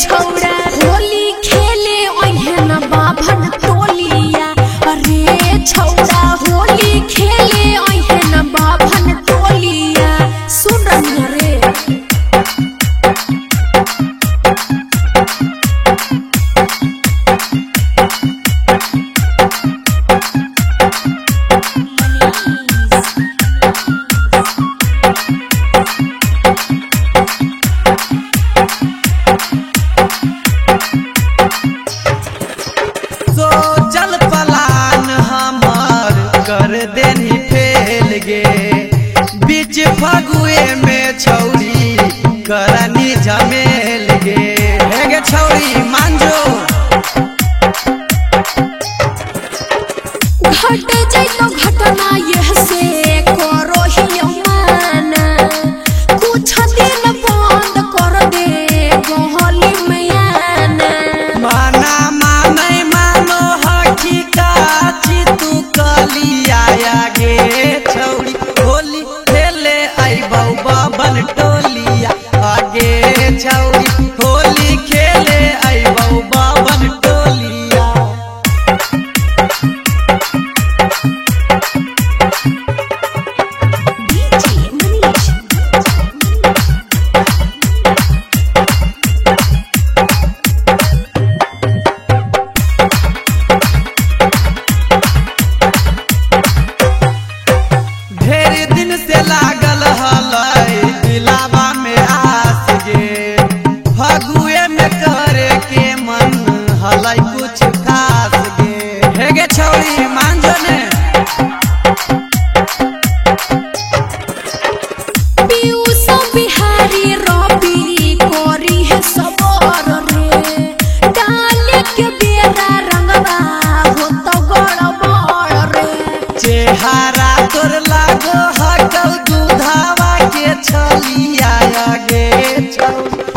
छौड़ा होली खेले ओहन बाभन टोलिया रे छौड़ा होली खेले ओहन बाभन टोलिया सुन रही रे कर देनी फेल गे बीच फगुए में छौड़ी करनी झमेल गे हे गे छौड़ी मांजो घट जइतो घटना यह से करो ही माना कुछ दिन बंद कर दे गहली में आना माना माने मानो हकी काची तू कलिया गे छौड़ी होली खेले आई बाबन टोलिया आगे छौड़ी होली खेले आई बाबन टोलिया ढेर दिन से लागल हलै दिलावा में आस गे फगुए में करे के मन हलै कुछ खास गे हे गे छौड़ी मांझो ने पीयूष बिहारी रवि कोरी है सबर रे डाले के बेरा रंगवा हो तो गड़बड़ रे चेहरा तोर लागो हकौ दूधावा के छलिया गे छौड़ी